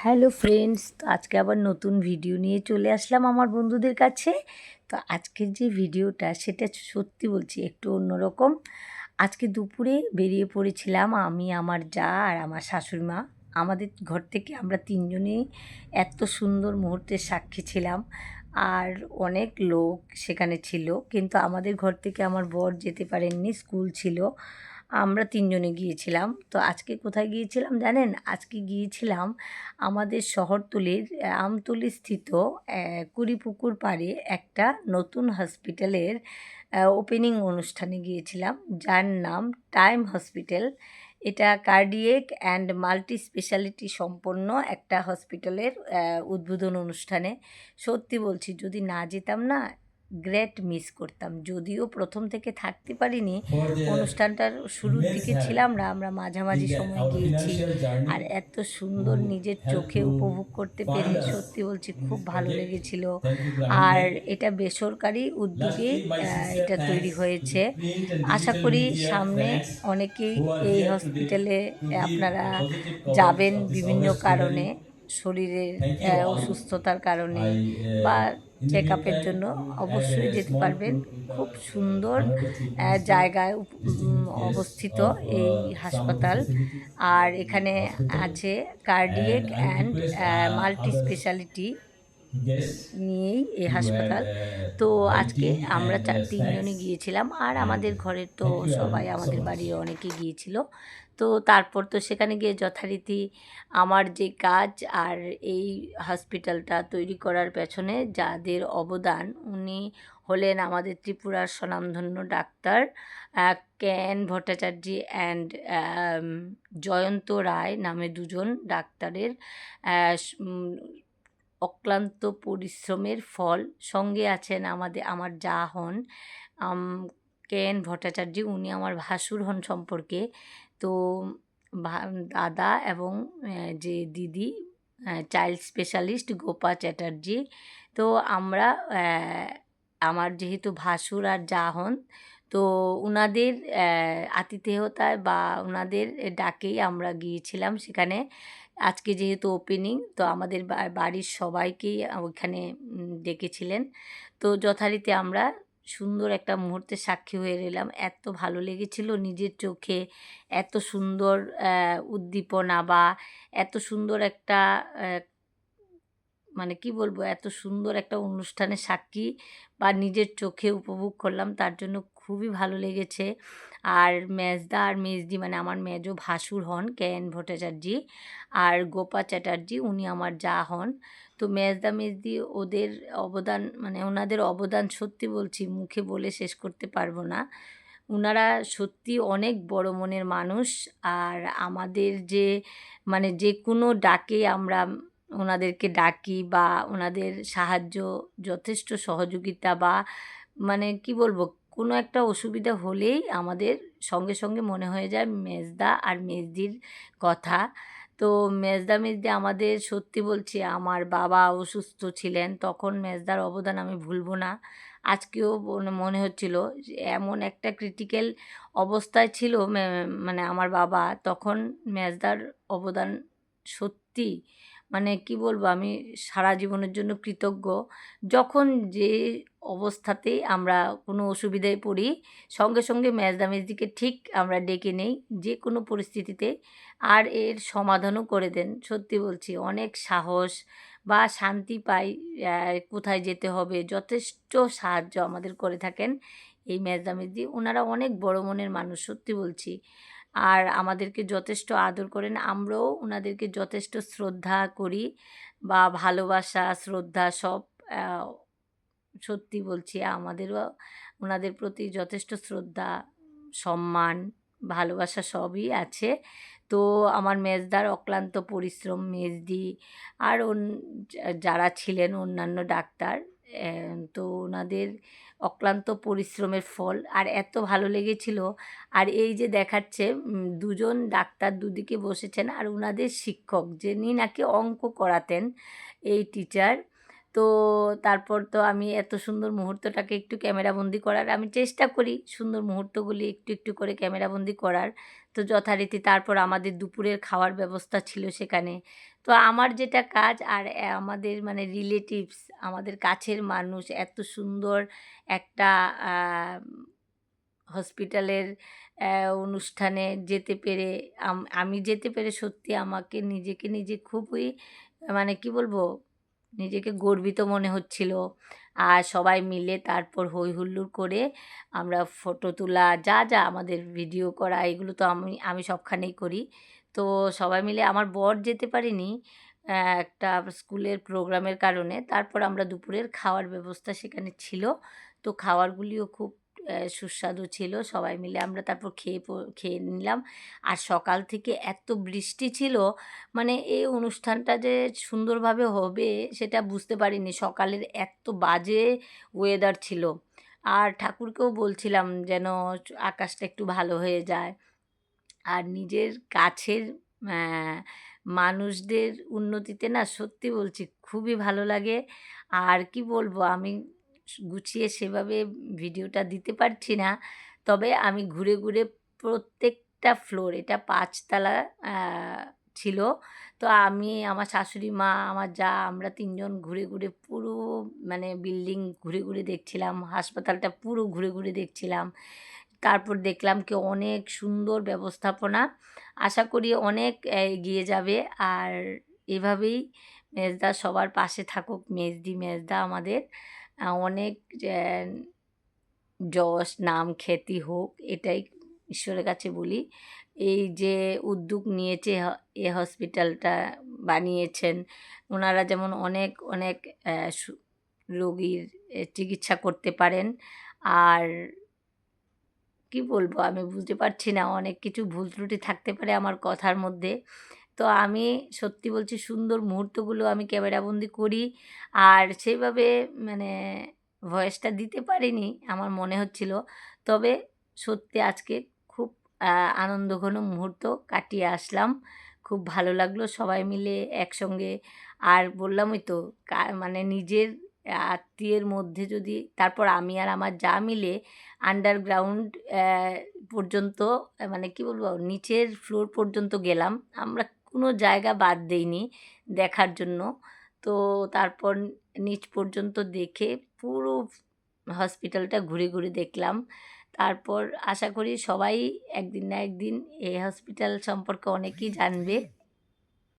Hello friends, তো আজকে আবার নতুন ভিডিও নিয়ে চলে আসলাম আমার বন্ধুদের কাছে। তো আজকের যে ভিডিওটা সেটা সত্যি বলছি একটু অন্যরকম। আজকে দুপুরে বেরিয়ে পড়েছিলাম আমি, আমার জা আর আমার শাশুড়ি মা। আমাদের ঘর থেকে আমরা তিনজনেই এত সুন্দর মুহূর্তের সাক্ষী ছিলাম। আর অনেক লোক সেখানে ছিল, কিন্তু আমাদের ঘর থেকে আমার বর যেতে পারেননি, স্কুল ছিল। আমরা তিনজনে গিয়েছিলাম। তো আজকে কোথায় গিয়েছিলাম জানেন? আজকে গিয়েছিলাম আমাদের শহরতলির আমতলী স্থিত কুড়িপুকুর পাড়ে একটা নতুন হসপিটালের ওপেনিং অনুষ্ঠানে গিয়েছিলাম, যার নাম টাইম হসপিটাল। এটা কার্ডিয়েক অ্যান্ড মাল্টি স্পেশালিটি সম্পন্ন একটা হসপিটালের উদ্বোধন অনুষ্ঠানে। সত্যি বলছি, যদি না যেতাম না, গ্রেট মিস করতাম। যদিও প্রথম থেকে থাকতে পারিনি, For the অনুষ্ঠানটার শুরুর immense দিকে help ছিলাম না, আমরা মাঝামাঝি সময়ে our গিয়েছি। financial আর journey এত সুন্দর to নিজের help চোখে to উপভোগ করতে পেরে fund us সত্যি বলছি in খুব this ভালো project. লেগেছিল। Thank you kindly. আর এটা বেসরকারি উদ্যোগেই Lastly, my sincere এটা তৈরি thanks to হয়েছে। the print and Asha digital করি media সামনে fans অনেকেই who are এই here today হসপিটালে to give আপনারা a positive coverage যাবেন of this বিভিন্ন august কারণে, plenary. শরীরের Thank you all. অসুস্থতার কারণে I, বা in the চেক আপের meantime, জন্য we would add অবশ্যই a যেতে small পারবেন। clip with খুব our সুন্দর Honorable Chief Minister জায়গায় visiting us অবস্থিত of এই some of the হাসপাতাল। facilities আর here in এখানে the hospital. আছে And কার্ডিয়েক I would and request multi other speciality guests নিয়েই এই to add হাসপাতাল। তো high আজকে tea আমরা and তিনজনই snacks. গিয়েছিলাম, আর And আমাদের ঘরের তো thank you all সবাই, so আমাদের much. বাড়ির অনেকে গিয়েছিল। তো তারপর তো সেখানে গিয়ে যথারীতি আমার যে কাজ আর এই হসপিটালটা তৈরি করার পেছনে যাদের অবদান, উনি হলেন আমাদের ত্রিপুরার স্বনামধন্য doctor KN Bhattacharya and Jayanta Roy নামে দুজন ডাক্তারের অক্লান্ত পরিশ্রমের ফল। সঙ্গে আছেন আমার যা হন কেএন ভট্টাচার্য, উনি আমার ভাসুর হন সম্পর্কে। তো দাদা এবং যে দিদি চাইল্ড স্পেশালিস্ট গোপা চ্যাটার্জি। তো আমরা আমার যেহেতু ভাসুর আর যা হন, তো ওনাদের আতিথেয়তায় বা ওনাদের ডাকেই আমরা গিয়েছিলাম সেখানে। আজকে যেহেতু ওপেনিং, তো আমাদের বাড়ির সবাইকেই ওইখানে ডেকেছিলেন। তো যথারীতি আমরা সুন্দর একটা মুহূর্তের সাক্ষী হয়ে এলাম। এত ভালো লেগেছিল নিজের চোখে, এত সুন্দর উদ্দীপনা বা এত সুন্দর একটা মানে কি বলবো, এত সুন্দর একটা অনুষ্ঠানের সাক্ষী বা নিজের চোখে উপভোগ করলাম, তার জন্য খুবই ভালো লেগেছে। আর মেজদা আর মেজদি মানে আমার মেজো ভাসুর হন কেএন ভট্টাচার্য, আর গোপা চ্যাটার্জি উনি আমার যা হন। তো মেজদা মেজদি ওদের অবদান, মানে ওনাদের অবদান সত্যি বলছি মুখে বলে শেষ করতে পারবো না। ওনারা সত্যি অনেক বড় মনের মানুষ। আর আমাদের যে মানে যে কোনো ডাকে আমরা ওনাদেরকে ডাকি বা ওনাদের সাহায্য, যথেষ্ট সহযোগিতা বা মানে কি বলবো, কোনো একটা অসুবিধা হলেই আমাদের সঙ্গে সঙ্গে মনে হয়ে যায় মেজদা আর মেজদির কথা। তো মেজদা মেজদি আমাদের, সত্যি বলছি, আমার বাবা অসুস্থ ছিলেন তখন মেজদার অবদান আমি ভুলবো না। আজকেও মনে হচ্ছিল যে এমন একটা ক্রিটিক্যাল অবস্থায় ছিল মানে আমার বাবা, তখন মেজদার অবদান সত্যি মানে কি বলবো, আমি সারা জীবনের জন্য কৃতজ্ঞ। যখন যে অবস্থাতেই আমরা কোনো অসুবিধায় পড়ি, সঙ্গে সঙ্গে মেজদা মেজদিকে ঠিক আমরা ডেকে নেই যে কোনো পরিস্থিতিতে, আর এর সমাধানও করে দেন। সত্যি বলছি অনেক সাহস বা শান্তি পাই, কোথায় যেতে হবে যথেষ্ট সাহায্য আমাদের করে থাকেন এই মেজদা মেজদি। ওনারা অনেক বড় মনের মানুষ, সত্যি বলছি। আর আমাদেরকে যথেষ্ট আদর করেন, আমরাও ওনাদেরকে যথেষ্ট শ্রদ্ধা করি বা ভালোবাসা শ্রদ্ধা সব সত্যি বলছি আমাদেরও ওনাদের প্রতি যথেষ্ট শ্রদ্ধা, সম্মান, ভালোবাসা সবই আছে। তো আমার মেজদার অক্লান্ত পরিশ্রম, মেজদি আর যারা ছিলেন অন্যান্য ডাক্তার, তো ওনাদের অক্লান্ত পরিশ্রমের ফল। আর এত ভালো লেগেছিল। আর এই যে দেখাচ্ছে দুজন ডাক্তার দুদিকে বসেছেন, আর ওনাদের শিক্ষক যিনি নাকি অঙ্ক করাতেন, এই টিচার। তো তারপর তো আমি এত সুন্দর মুহূর্তটাকে একটু ক্যামেরাবন্দি করার আমি চেষ্টা করি, সুন্দর মুহূর্তগুলি একটু একটু করে ক্যামেরাবন্দি করার। তো যথারীতি তারপর আমাদের দুপুরের খাওয়ার ব্যবস্থা ছিল সেখানে। তো তো আমার যেটা কাজ আর আমাদের মানে রিলেটিভস, আমাদের কাছের মানুষ এত সুন্দর একটা আ হসপিটালের অনুষ্ঠানে যেতে পেরে আমি যেতে পেরে সত্যি আমাকে নিজে খুবই মানে কি বলবো? নিজেকে গর্বিত মনে হচ্ছিল। আর সবাই মিলে তারপর হৈ হুল্লোড় করে আমরা ফটো তোলা যা আমাদের ভিডিও করা এগুলো তো আমি সবখানেই করি। তো সবাই মিলে আমার বর যেতে পারেনি একটা স্কুলের প্রোগ্রামের কারণে। তারপর আমরা দুপুরের খাওয়ার ব্যবস্থা সেখানে ছিল। তো খাওয়ারগুলিও খুব সুস্বাদু ছিল। সবাই মিলে আমরা তারপর খেয়ে নিলাম। আর সকাল থেকে এত বৃষ্টি ছিল, মানে এই অনুষ্ঠানটা যে সুন্দরভাবে হবে সেটা বুঝতে পারিনি। সকালের এত বাজে ওয়েদার ছিল। আর ঠাকুরকেও বলছিলাম যেন আকাশটা একটু ভালো হয়ে যায়। আর নিজের কাছের অ্যা মানুষদের উন্নতিতে না সত্যি বলছি খুবই ভালো লাগে। আর কি বলবো আমি গুছিয়ে সেভাবে ভিডিওটা দিতে পারছি না। তবে আমি ঘুরে প্রত্যেকটা ফ্লোর এটা ৫ তলা ছিল। তো আমি, আমার শাশুড়ি মা, আমার যা আমরা ৩ জন ঘুরে পুরো মানে বিল্ডিং ঘুরে দেখছিলাম। হাসপাতালটা পুরো ঘুরে দেখছিলাম। তারপর দেখলাম কি অনেক সুন্দর ব্যবস্থাপনা। আশা করি অনেক এগিয়ে যাবে। আর এভাবেই মেজদা সবার পাশে থাকুক। মেজদা আমাদের অনেক অ্যা যশ, নাম, খ্যাতি হোক এটাই ঈশ্বরের কাছে বলি। এই যে উদ্যোগ নিয়েছে এ হসপিটালটা বানিয়েছেন, ওনারা যেমন অনেক অ্যা সু রোগীর চিকিৎসা করতে পারেন। আর কি বলবো আমি বুঝতে পারছি না, অনেক কিছু ভুল ত্রুটি থাকতে পারে আমার কথার মধ্যে। তো আমি সত্যি বলছি সুন্দর মুহূর্তগুলো আমি ক্যামেরাবন্দি করি। আর সেইভাবে মানে ভয়েসটা দিতে পারিনি আমার মনে হচ্ছিল। তবে সত্যি আজকে খুব আ আনন্দঘন মুহূর্ত কাটিয়ে আসলাম। খুব ভালো লাগলো সবাই মিলে একসঙ্গে। আর বললামই তো মানে নিজের আত্মীয়ের মধ্যে যদি তারপর আমি আর আমার যা মিলে আন্ডারগ্রাউন্ড পর্যন্ত মানে কি বলবো নিচের ফ্লোর পর্যন্ত গেলাম। আমরা কোনো জায়গা বাদ দেইনি দেখার জন্য। তো তারপর নিচ পর্যন্ত দেখে পুরো হসপিটালটা ঘুরে দেখলাম। তারপর আশা করি সবাই একদিন না একদিন এই হসপিটাল সম্পর্কে অনেকেই জানবে।